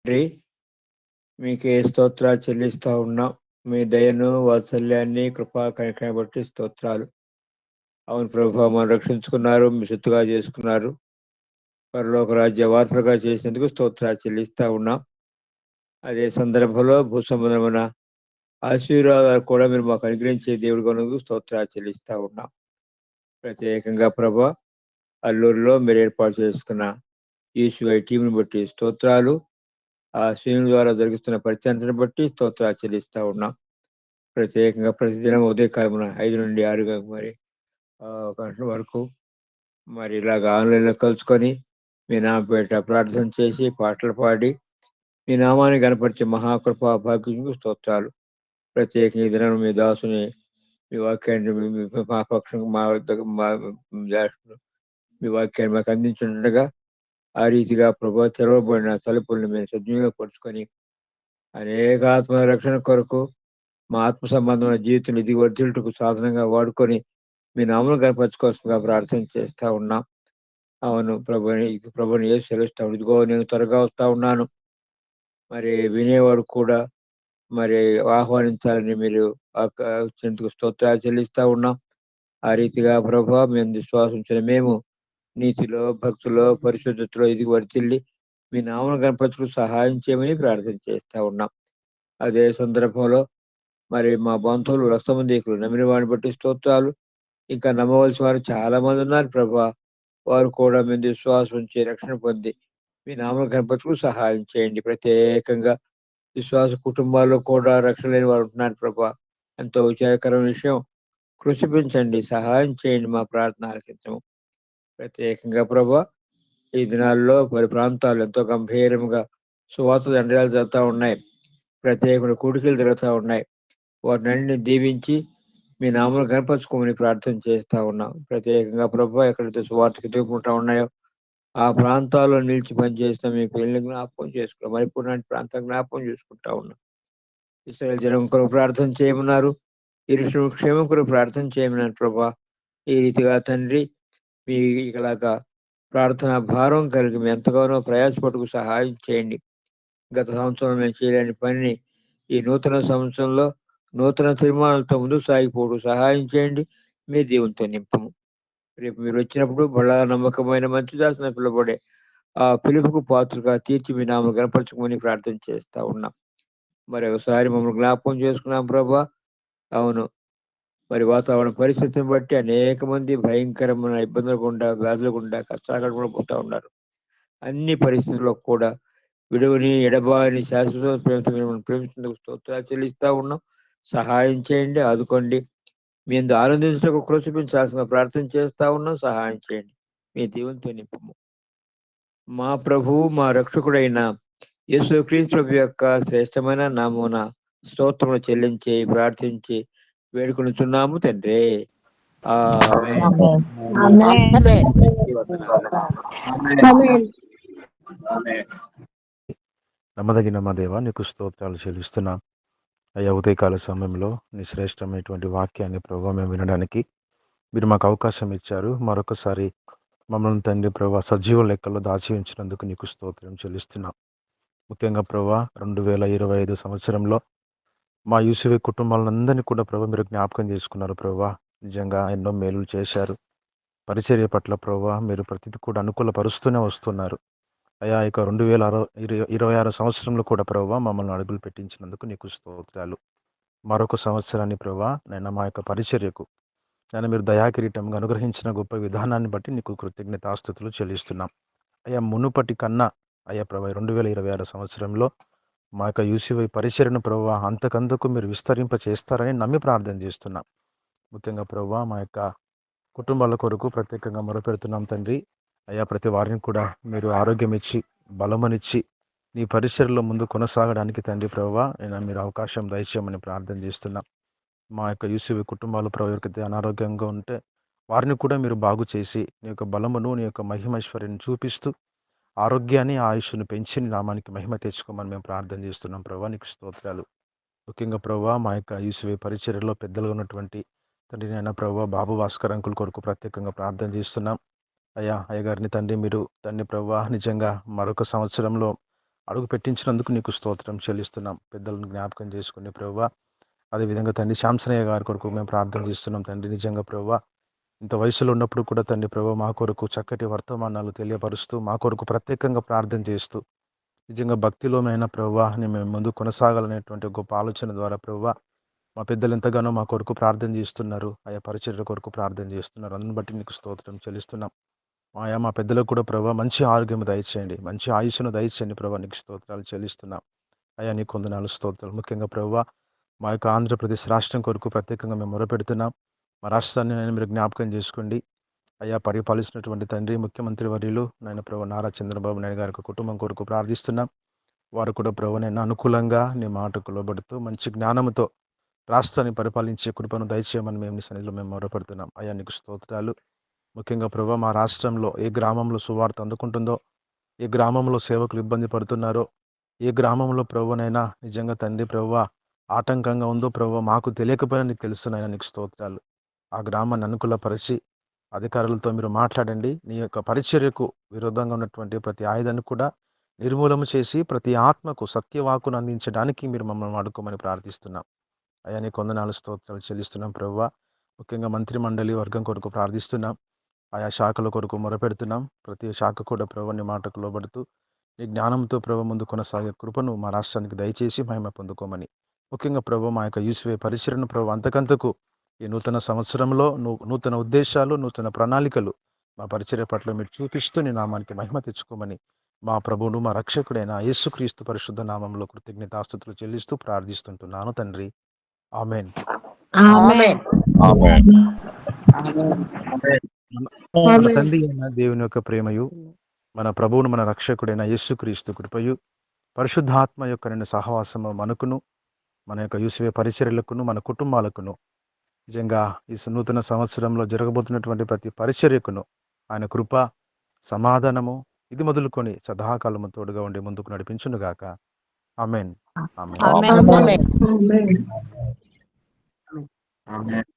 తండ్రి, మీకే స్తోత్రాలు చెల్లిస్తా ఉన్నాం. మీ దయను, వాత్సల్యాన్ని, కృపా కనికరాన్ని బట్టి స్తోత్రాలు. అవును ప్రభు, మనం రక్షించుకున్నారు, మీ సొత్తుగా చేసుకున్నారు. పరలోక రాజ్య వారసులుగా చేసినందుకు స్తోత్రాలు చెల్లిస్తా ఉన్నాం. అదే సందర్భంలో భూ సంబంధమైన ఆశీర్వాదాలు కూడా మీరు మాకు అనుగ్రహించే దేవుడిగా ఉన్నందుకు స్తోత్రాలు చెల్లిస్తా ఉన్నాం. ప్రత్యేకంగా ప్రభు, అల్లూరులో మీరు ఏర్పాటు చేసుకున్న ఈశ్వరి టీంని బట్టి స్తోత్రాలు. ఆ శ్రేణుల ద్వారా జరిగిస్తున్న పరిచయాన్ని బట్టి స్తోత్రాలు చెల్లిస్తా ఉన్నాం. ప్రత్యేకంగా ప్రతిదినం ఉదయకాలమున 5 నుండి 6 మరి గంటల వరకు మరి ఇలాగ ఆన్లైన్లో కలుసుకొని మీ నామపేట ప్రార్థన చేసి పాటలు పాడి మీ నామాన్ని కనపరిచే మహాకృపా భాగ్యం స్తోత్రాలు. ప్రత్యేకంగా ఈ దినం మీ దాసుని మీ వాక్యాన్ని మా పక్షంగా మా వద్దకు మీ వాక్యాన్ని మాకు అందించుండగా ఆ రీతిగా ప్రభు తెరవబడిన తలుపులను మేము సద్వినియోగపరుచుకొని అనేక ఆత్మ రక్షణ కొరకు మా ఆత్మ సంబంధమైన జీవితం ఇది వర్ధిల్టుకు సాధనంగా వాడుకొని మీ నామను కనపరచుకోవాల్సిందిగా ప్రార్థన చేస్తా ఉన్నాం. అవును ప్రభుని ఏ సెలవుస్తాం. ఇదిగో నేను త్వరగా వస్తా ఉన్నాను. మరి వినేవాడు కూడా మరి ఆహ్వానించాలని మీరు వచ్చేందుకు స్తోత్రాలు చెల్లిస్తా ఉన్నాం. ఆ రీతిగా ప్రభు మేము విశ్వాసించిన మేము నీతిలో, భక్తులో, పరిశుద్ధతలో ఇది వర్తిల్లి మీ నామను కనపరచుకు సహాయం చేయమని ప్రార్థన చేస్తా ఉన్నాం. అదే సందర్భంలో మరి మా బంధువులు రక్తమందీకులు నమ్మిన వాడిని బట్టి స్తోత్రాలు. ఇంకా నమ్మవలసిన వారు చాలా మంది ఉన్నారు ప్రభా. వారు కూడా మేము విశ్వాసం ఉంచి రక్షణ పొంది మీ నామను కనపరచుకు సహాయం చేయండి. ప్రత్యేకంగా విశ్వాస కుటుంబాల్లో కూడా రక్షణ లేని వారు ఉంటున్నారు ప్రభా. ఎంతో విచారకరమైన విషయం. కృషిపించండి, సహాయం చేయండి. మా ప్రార్థన ఆలకించము. ప్రత్యేకంగా ప్రభా, ఈ దినాల్లో పలు ప్రాంతాలు ఎంతో గంభీరంగా సువార్త దండాలు జరుగుతూ ఉన్నాయి. ప్రత్యేకమైన కూడికలు జరుగుతూ ఉన్నాయి. వాటిని దీవించి మీ నామను కనపరచుకోమని ప్రార్థన చేస్తా ఉన్నాం. ప్రత్యేకంగా ప్రభు ఎక్కడైతే సువార్తకు ఎదుర్కొంటా ఉన్నాయో ఆ ప్రాంతాల్లో నిలిచి పనిచేస్తున్న మీ పిల్లల్ని జ్ఞాపకం చేసుకున్నాం. మరిపూర్ణ ప్రాంతం జ్ఞాపకం చేసుకుంటా ఉన్నాం. ఇశ్రాయేల్ జనం కొరకు ప్రార్థన చేయమన్నారు. యెరూషలేము క్షేమం కొరకు ప్రార్థన చేయమన్నారు ప్రభా. ఈ రీతిగా తండ్రి మీ ఇలాగా ప్రార్థన భారం కలిగి మేము ఎంతగానో ప్రయాసపడుకు సహాయం చేయండి. గత సంవత్సరం మేము చేయలేని పనిని ఈ నూతన సంవత్సరంలో నూతన తీర్మానాలతో ముందుకు సాగిపోవడం సహాయం చేయండి. మీ దేవునితో నింపము. రేపు మీరు వచ్చినప్పుడు బలా నమ్మకమైన మంచి దాసిన పిలువబడే ఆ పిలుపుకు పాత్రగా తీర్చి మీ నామను కనపరచుకోమని ప్రార్థన చేస్తా ఉన్నాం. మరి ఒకసారి మమ్మల్ని జ్ఞాపకం చేసుకున్నాం ప్రభా. అవును, మరి వాతావరణ పరిస్థితిని బట్టి అనేక మంది భయంకరమైన ఇబ్బందుల గుండా, వ్యాధుల గుండా, కష్టాలు కూడా పోతా ఉన్నారు. అన్ని పరిస్థితుల్లో కూడా విడువని ఎడబాని శాశ్వత ప్రేమించేందుకు స్తోత్రాలు చెల్లిస్తా ఉన్నాం. సహాయం చేయండి, ఆదుకోండి. మీ అందు ఆనందించడానికి కృష చూపించాల్సిన ప్రార్థన చేస్తా ఉన్నాం. సహాయం చేయండి. మీ దేవునితో నింపము. మా ప్రభువు మా రక్షకుడైన యేసుక్రీస్తు ప్రభు యొక్క శ్రేష్టమైన నామమున స్తోత్రములు చెల్లించి ప్రార్థించి వేడుకొనుచున్నాము తండ్రి. ఆమేన్. ఆమేన్. ఆమేన్. ఆమేన్. నమ్మదగిన మా దేవ, నీకు స్తోత్రాలు చెల్లిస్తున్నాం. అయ్యా, ఉదయకాల సమయంలో నీ శ్రేష్టమైనటువంటి వాక్యాన్ని ప్రభావ మేము వినడానికి మీరు మాకు అవకాశం ఇచ్చారు. మరొకసారి మమ్మల్ని తండ్రి ప్రభా సజీవ లెక్కల్లో దాచి ఉంచినందుకు నీకు స్తోత్రం చెల్లిస్తున్నాం. ముఖ్యంగా ప్రభా 2025 సంవత్సరంలో మా యూసుఫీ కుటుంబాలందరినీ కూడా ప్రభా మీరు జ్ఞాపకం చేసుకున్నారు ప్రభా. నిజంగా ఎన్నో మేలులు చేశారు. పరిచర్య పట్ల ప్రభా మీరు ప్రతిదీ కూడా అనుకూలపరుస్తూనే వస్తున్నారు. అయా ఇక 2026 సంవత్సరంలో కూడా ప్రభా మమ్మల్ని అడుగులు పెట్టించినందుకు నీకు స్తోత్రాలు. మరొక సంవత్సరాన్ని ప్రభా నేను మా యొక్క పరిచర్యకు నేను మీరు దయాకిరీటంగా అనుగ్రహించిన గొప్ప విధానాన్ని బట్టి నీకు కృతజ్ఞతాస్తుతులు చెల్లిస్తున్నాం. అయ్యా మునుపటి కన్నా అయ్యా ప్రభా 2026 సంవత్సరంలో మా యొక్క యూసీవై పరిచర్యను ప్రభా అంతకంతకు మీరు విస్తరింప చేస్తారని నమ్మి ప్రార్థన చేస్తున్నాం. ముఖ్యంగా ప్రభా మా యొక్క కుటుంబాల కొరకు ప్రత్యేకంగా మొరపెడుతున్నాం తండ్రి. అయ్యా ప్రతి వారిని కూడా మీరు ఆరోగ్యం ఇచ్చి బలమనిచ్చి నీ పరిచర్యలో ముందు కొనసాగడానికి తండ్రి ప్రభా నేను మీరు అవకాశం దయచేయమని ప్రార్థన చేస్తున్నాం. మా యొక్క యూసీవీ కుటుంబాలు ప్రభు ఎవరికైతే అనారోగ్యంగా ఉంటే వారిని కూడా మీరు బాగు చేసి నీ యొక్క బలమును నీ యొక్క మహిమైశ్వర్యాన్ని చూపిస్తూ ఆరోగ్యాన్ని ఆయుష్ను పెంచి నీ నామానికి మహిమ తెచ్చుకోమని మేము ప్రార్థన చేస్తున్నాం ప్రభా. నీకు స్తోత్రాలు. ముఖ్యంగా ప్రభా మా యొక్క యూసీవీ పరిచర్యలో పెద్దలుగా ఉన్నటువంటి తండ్రి నాయన ప్రభా బాబు భాస్కర్ అంకుల్ కొరకు ప్రత్యేకంగా ప్రార్థన చేస్తున్నాం. అయ్యగారిని తండ్రి మీరు తండ్రి ప్రభా నిజంగా మరొక సంవత్సరంలో అడుగు పెట్టించినందుకు నీకు స్తోత్రం చెల్లిస్తున్నాం. పెద్దలను జ్ఞాపకం చేసుకుని ప్రభువా, అదేవిధంగా తండ్రి శాంసనయ్య గారి కొరకు మేము ప్రార్థన చేస్తున్నాం తండ్రి. నిజంగా ప్రభువా, ఇంత వయసులో ఉన్నప్పుడు కూడా తండ్రి ప్రభువా, మా కొరకు చక్కటి వర్తమానాలు తెలియపరుస్తూ, మా కొరకు ప్రత్యేకంగా ప్రార్థన చేస్తూ, నిజంగా భక్తిలోనైనా ప్రభువా మేము ముందు కొనసాగాలనేటువంటి గొప్ప ఆలోచన ద్వారా ప్రభువా, మా పెద్దలు ఎంతగానో మా కొరకు ప్రార్థన చేస్తున్నారు. ఆయా పరిచర్యల కొరకు ప్రార్థన చేస్తున్నారు. అందుని బట్టి నీకు స్తోత్రం చెల్లిస్తున్నాం. మా పెద్దలకు కూడా ప్రభావ మంచి ఆరోగ్యం దయచేయండి, మంచి ఆయుష్ను దయచేయండి ప్రభావ. నీకు స్తోత్రాలు చెల్లిస్తున్నాం. అయ్యా నీకు వందనాలు స్తోత్రాలు. ముఖ్యంగా ప్రభావ మా యొక్క ఆంధ్రప్రదేశ్ రాష్ట్రం కొరకు ప్రత్యేకంగా మేము మొరపెడుతున్నాం. మా రాష్ట్రాన్ని నేను మీరు జ్ఞాపకం చేసుకోండి. అయ్యా పరిపాలిస్తున్నటువంటి తండ్రి ముఖ్యమంత్రి వర్యులు నాయన ప్రభు నారా చంద్రబాబు నాయుడు గారి కుటుంబం కొరకు ప్రార్థిస్తున్నాం. వారు కూడా ప్రభు నేను అనుకూలంగా నీ మాటకు లోబడుతూ మంచి జ్ఞానంతో రాష్ట్రాన్ని పరిపాలించే కృపను దయచేయమని మేము నీ సన్నిధిలో మేము మొరపెడుతున్నాం. అయ్యా నీకు స్తోత్రాలు. ముఖ్యంగా ప్రభు మా రాష్ట్రంలో ఏ గ్రామంలో సువార్త అందుకుంటుందో, ఏ గ్రామంలో సేవకులు ఇబ్బంది పడుతున్నారో, ఏ గ్రామంలో ప్రభువనైనా నిజంగా తండ్రి ప్రభువ ఆటంకంగా ఉందో ప్రభువ మాకు తెలియకపోయినా నీకు తెలుస్తున్నాయని నీకు స్తోత్రాలు. ఆ గ్రామాన్ని అనుకూలపరిచి అధికారులతో మీరు మాట్లాడండి. నీ యొక్క పరిచర్యకు విరోధంగా ఉన్నటువంటి ప్రతి ఆయుధాన్ని కూడా నిర్మూలన చేసి ప్రతి ఆత్మకు సత్యవాకును అందించడానికి మీరు మమ్మల్ని వాడుకోమని ప్రార్థిస్తున్నాం. అయ్యా నీ కొందనాలు స్తోత్రాలు చెల్లిస్తున్నాం ప్రభువ. ముఖ్యంగా మంత్రి మండలి వర్గం కొరకు ప్రార్థిస్తున్నాం. ఆయా శాఖల కొరకు మొరపెడుతున్నాం. ప్రతి శాఖ కూడా ప్రభు నీ మాటకు లోబడుతూ నీ జ్ఞానంతో ప్రభు ముందు కొనసాగే కృపను మా రాష్ట్రానికి దయచేసి మహిమ పొందుకోమని, ముఖ్యంగా ప్రభు మా యొక్క యూస్వే పరిచయను ప్రభు అంతకంతకు ఈ నూతన సంవత్సరంలో నూతన ఉద్దేశాలు, నూతన ప్రణాళికలు మా పరిచర్య పట్ల మీరు చూపిస్తూ నీ నామానికి మహిమ తెచ్చుకోమని మా ప్రభువును మా రక్షకుడైన యేసుక్రీస్తు పరిశుద్ధ నామంలో కృతజ్ఞతాస్తుతులు చెల్లిస్తూ ప్రార్థిస్తుంటున్నాను తండ్రి. ఆమేన్. ఆమేన్. మన తండ్రి అయిన దేవుని యొక్క ప్రేమయు, మన ప్రభువును మన రక్షకుడైన యేసుక్రీస్తు కృపయు, పరిశుద్ధాత్మ యొక్క రెండు సహవాసము మనకును, మన యొక్క యూసువే పరిచర్యలకును, మన కుటుంబాలకును, నిజంగా ఈ నూతన సంవత్సరంలో జరగబోతున్నటువంటి ప్రతి పరిచర్యకును ఆయన కృప, సమాధానము ఇది మొదలుకొని సదాకాలము తోడుగా ఉండి ముందుకు నడిపించునుగాక. ఆమేన్. ఆమేన్. ఆమేన్. ఆమేన్.